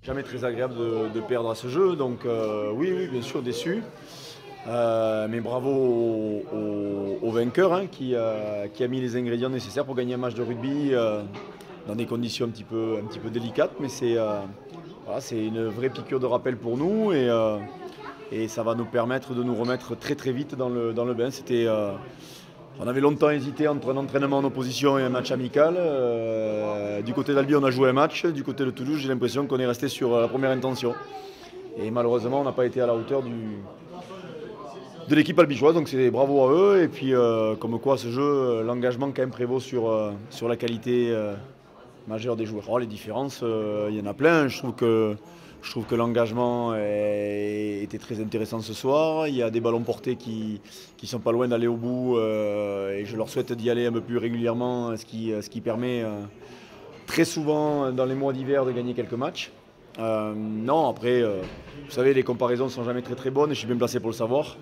Jamais très agréable de perdre à ce jeu, donc oui, bien sûr déçu. Mais bravo au vainqueur hein, qui a mis les ingrédients nécessaires pour gagner un match de rugby dans des conditions un petit peu délicates, mais voilà, c'est une vraie piqûre de rappel pour nous et ça va nous permettre de nous remettre très très vite dans le bain. On avait longtemps hésité entre un entraînement en opposition et un match amical. Du côté d'Albi, on a joué un match. Du côté de Toulouse, j'ai l'impression qu'on est resté sur la première intention. Et malheureusement, on n'a pas été à la hauteur de l'équipe albigeoise. Donc c'est bravo à eux. Et puis, comme quoi, ce jeu, l'engagement quand même prévaut sur la qualité majeure des joueurs. Oh, les différences, il y en a plein. Je trouve que l'engagement était très intéressant ce soir. Il y a des ballons portés qui sont pas loin d'aller au bout et je leur souhaite d'y aller un peu plus régulièrement, ce qui permet très souvent dans les mois d'hiver de gagner quelques matchs. Non, après, vous savez, les comparaisons ne sont jamais très très bonnes et je suis bien placé pour le savoir.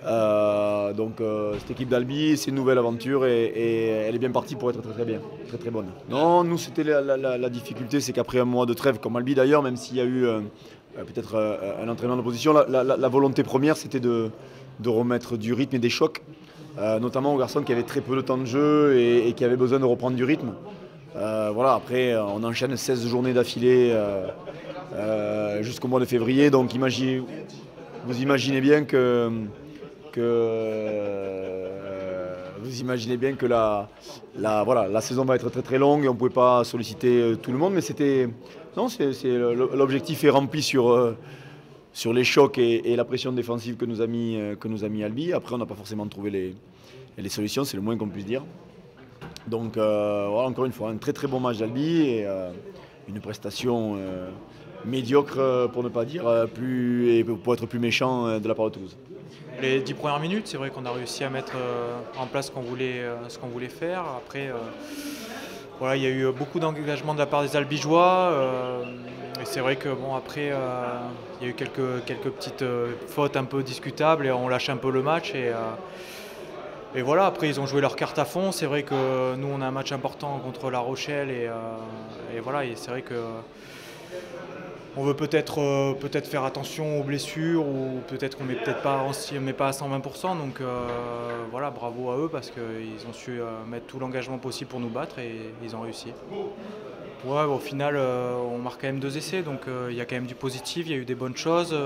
Cette équipe d'Albi, c'est une nouvelle aventure et elle est bien partie pour être très très bien, très très bonne. Non, nous c'était la difficulté, c'est qu'après un mois de trêve, comme Albi d'ailleurs, même s'il y a eu peut-être un entraînement d'opposition, la volonté première c'était de remettre du rythme et des chocs, notamment aux garçons qui avaient très peu de temps de jeu et qui avaient besoin de reprendre du rythme. Voilà, après on enchaîne 16 journées d'affilée jusqu'au mois de février, donc vous imaginez bien que voilà, la saison va être très très longue et on ne pouvait pas solliciter tout le monde, mais l'objectif est rempli sur les chocs et la pression défensive que nous a mis Albi. Après, on n'a pas forcément trouvé les solutions, c'est le moins qu'on puisse dire. Donc voilà, encore une fois, un très très bon match d'Albi et une prestation médiocre pour ne pas dire et pour être plus méchant de la part de Toulouse. Les 10 premières minutes, c'est vrai qu'on a réussi à mettre en place ce qu'on voulait faire. Après, voilà, il y a eu beaucoup d'engagement de la part des Albigeois. Et c'est vrai que bon, après, il y a eu quelques petites fautes un peu discutables et on lâche un peu le match. Et voilà, après ils ont joué leur carte à fond. C'est vrai que nous on a un match important contre La Rochelle et voilà, et c'est vrai que on veut peut-être faire attention aux blessures ou peut-être qu'on met pas à 120%. Donc voilà, bravo à eux parce qu'ils ont su mettre tout l'engagement possible pour nous battre et ils ont réussi. Ouais, au final, on marque quand même 2 essais, donc il y a quand même du positif, il y a eu des bonnes choses.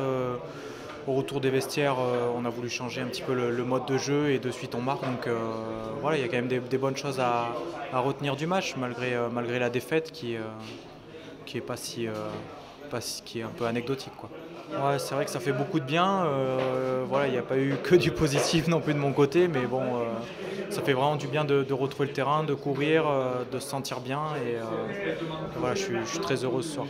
Au retour des vestiaires, on a voulu changer un petit peu le mode de jeu et de suite on marque. Donc voilà, il y a quand même des bonnes choses à retenir du match malgré la défaite qui est qui est un peu anecdotique, quoi. Ouais, c'est vrai que ça fait beaucoup de bien. Voilà, il n'y a pas eu que du positif non plus de mon côté, mais bon, ça fait vraiment du bien de retrouver le terrain, de courir, de se sentir bien et voilà, je suis très heureux ce soir.